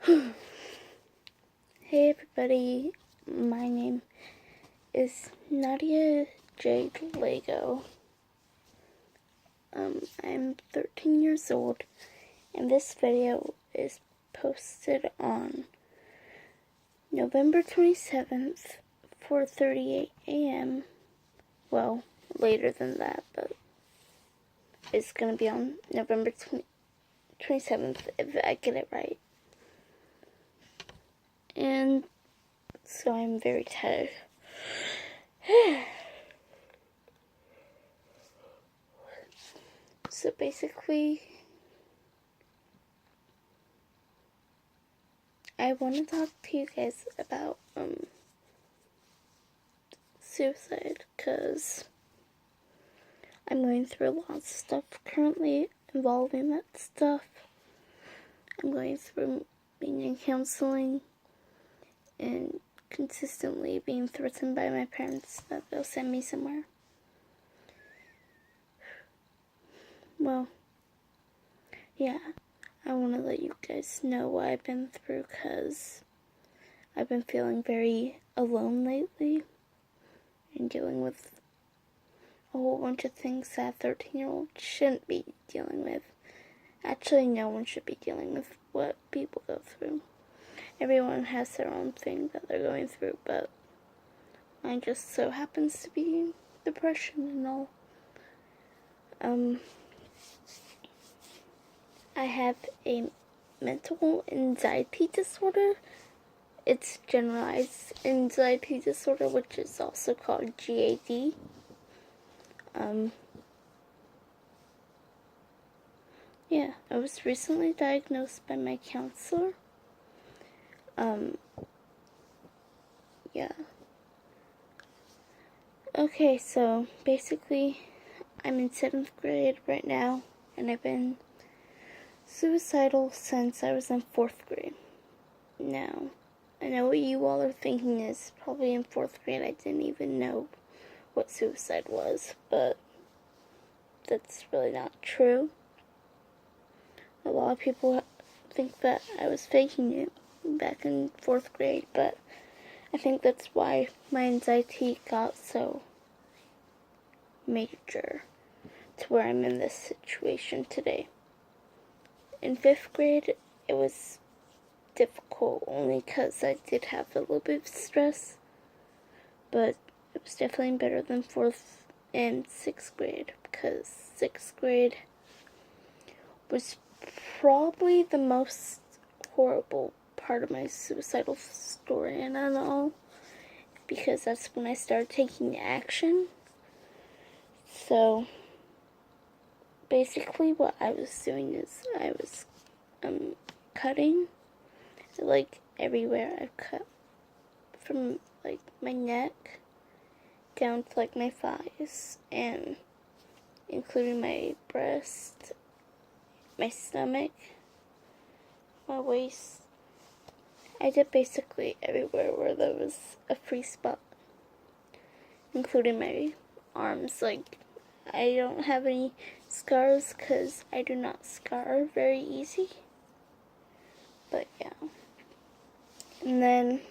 Hey everybody, my name is Nadia Jade Lego. I'm 13 years old, and this video is posted on November 27th, 4:38 a.m. Well, later than that, but it's gonna be on November 27th if I get it right. And so I'm very tired. So basically, I want to talk to you guys about suicide, because I'm going through lots of stuff currently involving that stuff. I'm going through being in counseling and consistently being threatened by my parents that they'll send me somewhere. Well, yeah, I want to let you guys know what I've been through, because I've been feeling very alone lately and dealing with a whole bunch of things that a 13-year-old shouldn't be dealing with. Actually, no one should be dealing with what people go through. Everyone has their own thing that they're going through, but mine just so happens to be depression and all. I have a mental anxiety disorder. It's generalized anxiety disorder, which is also called GAD. Yeah, I was recently diagnosed by my counselor. Yeah. Okay, so basically, I'm in 7th grade right now, and I've been suicidal since I was in 4th grade. Now, I know what you all are thinking is probably in 4th grade I didn't even know what suicide was, but that's really not true. A lot of people think that I was faking it back in 4th grade, but I think that's why my anxiety got so major to where I'm in this situation today. In 5th grade, it was difficult only because I did have a little bit of stress, but it was definitely better than 4th and 6th grade, because 6th grade was probably the most horrible part of my suicidal story, and I know, because that's when I started taking action. So basically what I was doing is I was cutting, like, everywhere. I've cut from, like, my neck down to, like, my thighs, and including my breast, my stomach, my waist. I did basically everywhere where there was a free spot, including my arms. Like, I don't have any scars because I do not scar very easy. But yeah. And then,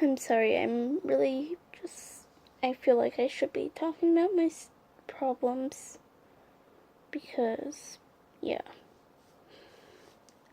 I'm sorry, I'm really just, I feel like I should be talking about my problems, because, yeah,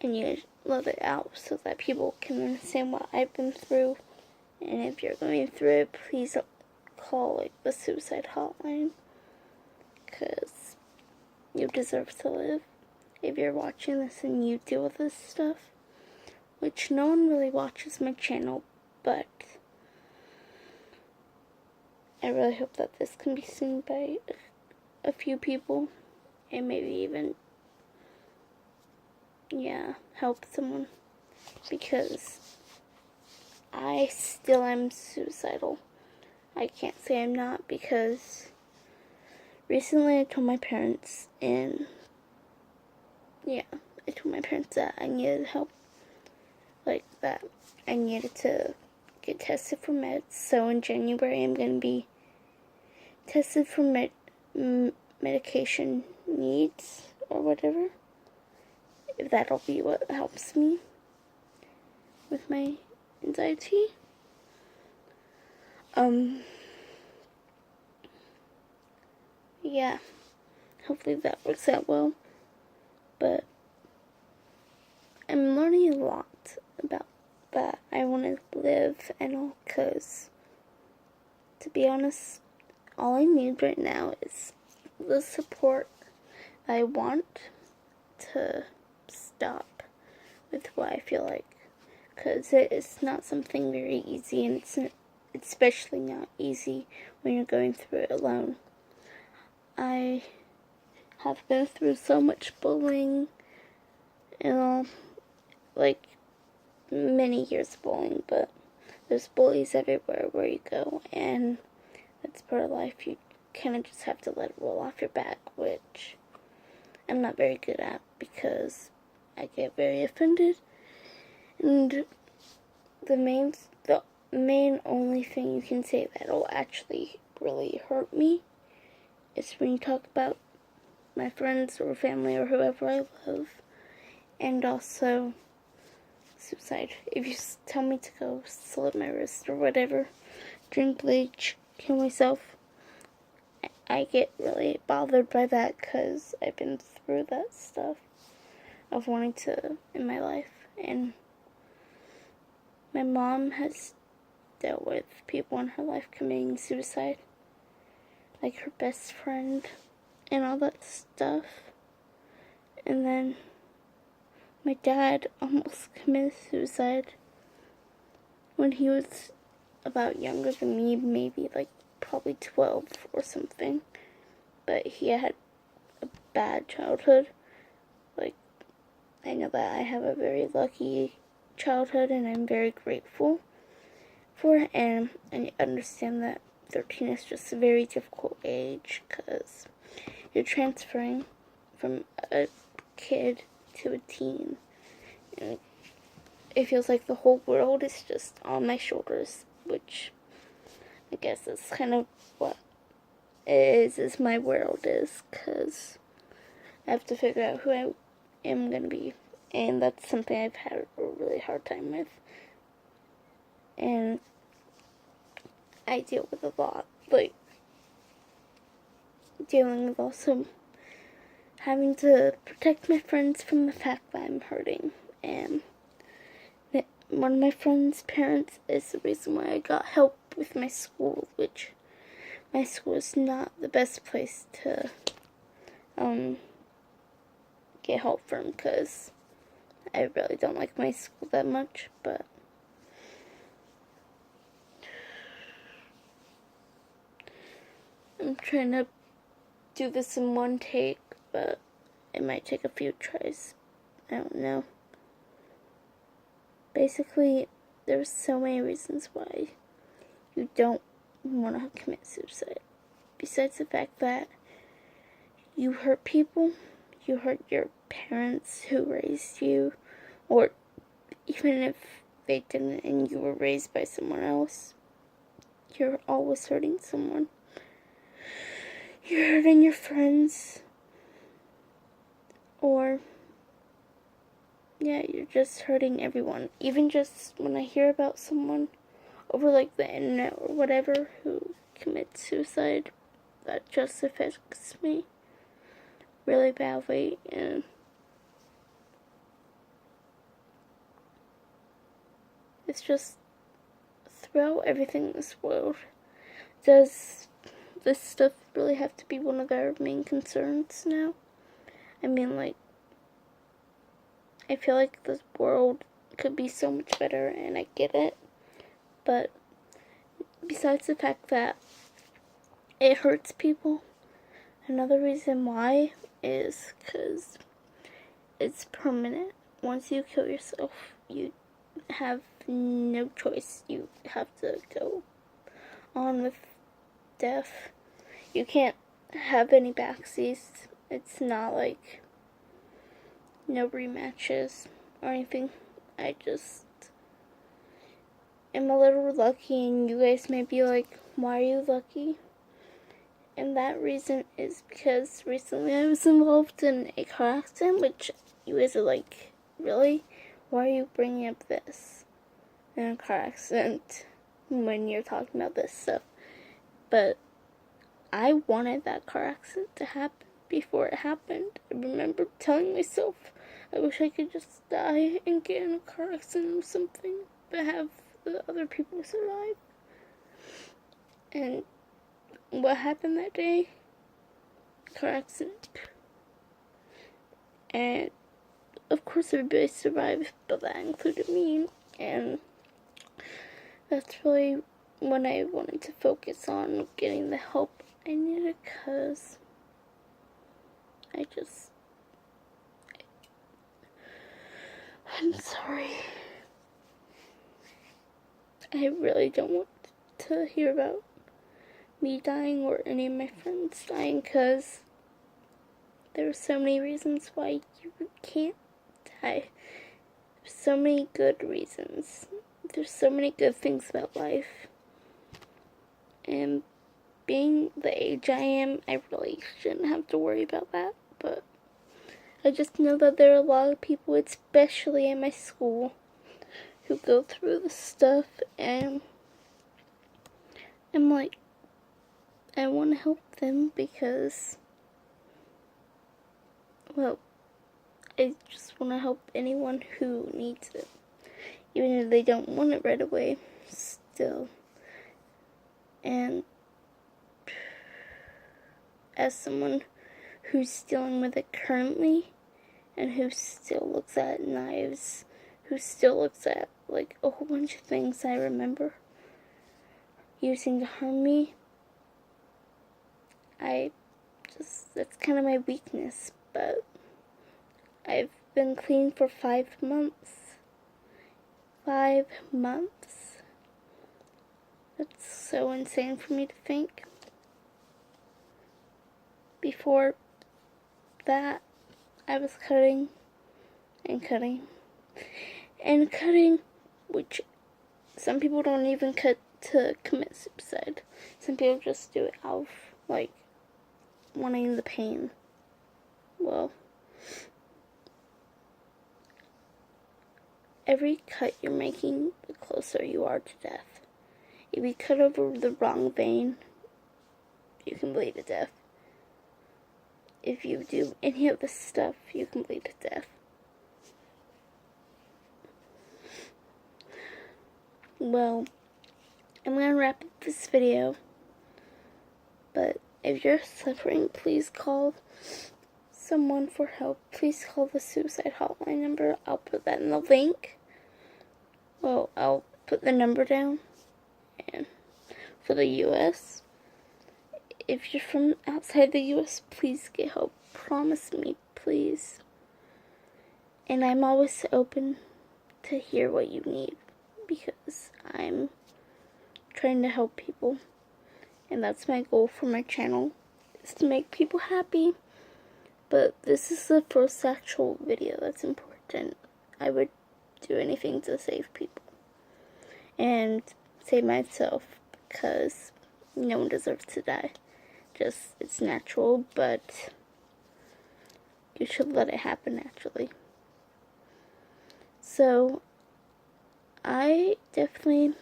I need to let it out so that people can understand what I've been through. And if you're going through it, please call, like, the suicide hotline, because you deserve to live. If you're watching this and you deal with this stuff, which no one really watches my channel, but I really hope that this can be seen by a few people, and maybe even, yeah, help someone, because I still am suicidal. I can't say I'm not, because recently I told my parents, and yeah, I told my parents that I needed help, like, that I needed to get tested for meds. So in January I'm going to be tested for medication needs or whatever, if that'll be what helps me with my anxiety. Yeah, hopefully that works out well. But I'm learning a lot about that I want to live and all, because to be honest, all I need right now is the support I want to stop with what I feel like, because it's not something very easy, and it's especially not easy when you're going through it alone. I have been through so much bullying and all, like many years of bullying, but there's bullies everywhere where you go, and that's part of life. You kind of just have to let it roll off your back, which I'm not very good at because I get very offended. And the main only thing you can say that'll actually really hurt me is when you talk about my friends or family or whoever I love, and also suicide. If you tell me to go slit my wrist or whatever, drink bleach, kill myself, I get really bothered by that, because I've been through that stuff of wanting to in my life. And my mom has dealt with people in her life committing suicide, like her best friend and all that stuff. And then my dad almost committed suicide when he was about younger than me, maybe like probably 12 or something. But he had a bad childhood. Like, I know that I have a very lucky childhood, and I'm very grateful for it. And I understand that 13 is just a very difficult age, because you're transferring from a kid to a teen. And it feels like the whole world is just on my shoulders, which I guess is kind of what it is my world is, because I have to figure out who I am going to be, and that's something I've had a really hard time with. And I deal with a lot, like dealing with also having to protect my friends from the fact that I'm hurting. And one of my friend's parents is the reason why I got help with my school, which my school is not the best place to get help from, because I really don't like my school that much. But I'm trying to do this in one take, but it might take a few tries. I don't know. Basically, there's so many reasons why you don't want to commit suicide. Besides the fact that you hurt people, you hurt your parents who raised you, or even if they didn't and you were raised by someone else, you're always hurting someone. You're hurting your friends, or yeah, you're just hurting everyone. Even just when I hear about someone over like the internet or whatever who commits suicide, that just affects me really badly. And it's just, throughout everything in this world, does this stuff really have to be one of our main concerns now? I mean, like, I feel like this world could be so much better, and I get it, but besides the fact that it hurts people, another reason why is because it's permanent. Once you kill yourself, you have no choice. You have to go on with death. You can't have any backseas. It's not like no rematches or anything. I just am a little lucky, and you guys may be like, why are you lucky? And that reason is because recently I was involved in a car accident, which you guys are like, really? Why are you bringing up this in a car accident when you're talking about this stuff? But I wanted that car accident to happen before it happened. I remember telling myself, I wish I could just die and get in a car accident or something, but have the other people survive. And what happened that day? Car accident. And of course everybody survived, but that included me. And that's really when I wanted to focus on getting the help I needed, because I'm sorry. I really don't want to hear about me dying or any of my friends dying, because there are so many reasons why you can't die. There's so many good reasons. There's so many good things about life. And being the age I am, I really shouldn't have to worry about that. But I just know that there are a lot of people, especially in my school, who go through this stuff, and I'm like, I want to help them because, well, I just want to help anyone who needs it, even if they don't want it right away, still. And as someone who's dealing with it currently, and who still looks at knives, who still looks at like a whole bunch of things I remember using to harm me, that's kind of my weakness. But I've been clean for 5 months. 5 months? That's so insane for me to think. Before that, I was cutting and cutting and cutting, which some people don't even cut to commit suicide. Some people just do it out of, like, wanting the pain. Well, every cut you're making, the closer you are to death. If you cut over the wrong vein, you can bleed to death. If you do any of this stuff, you can bleed to death. Well, I'm gonna wrap up this video, but if you're suffering, please call someone for help. Please call the suicide hotline number. I'll put that in the link. Well, I'll put the number down. And for the US, if you're from outside the US, please get help. Promise me, please. And I'm always open to hear what you need, because I'm trying to help people. And that's my goal for my channel, is to make people happy. But this is the first actual video that's important. I would do anything to save people. And save myself, because no one deserves to die. Just, it's natural, but you should let it happen naturally. So, I definitely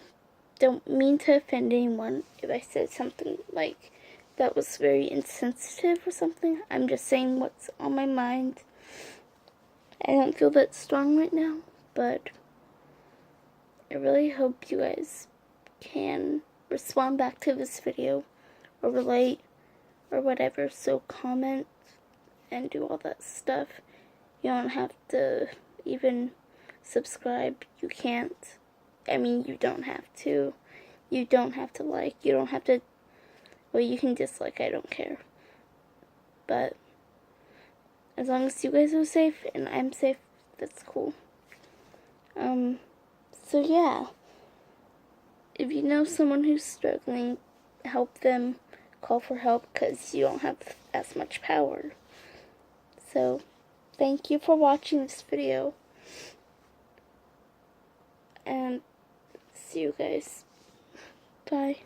don't mean to offend anyone if I said something like that was very insensitive or something. I'm just saying what's on my mind. I don't feel that strong right now, but I really hope you guys can respond back to this video or relate or whatever. So comment and do all that stuff. You don't have to even subscribe. You can't. I mean, you don't have to. You don't have to like. You don't have to. Well, you can dislike. I don't care. But as long as you guys are safe and I'm safe, that's cool. So yeah. If you know someone who's struggling, help them. Call for help, because you don't have as much power. So, thank you for watching this video. And see you guys. Bye.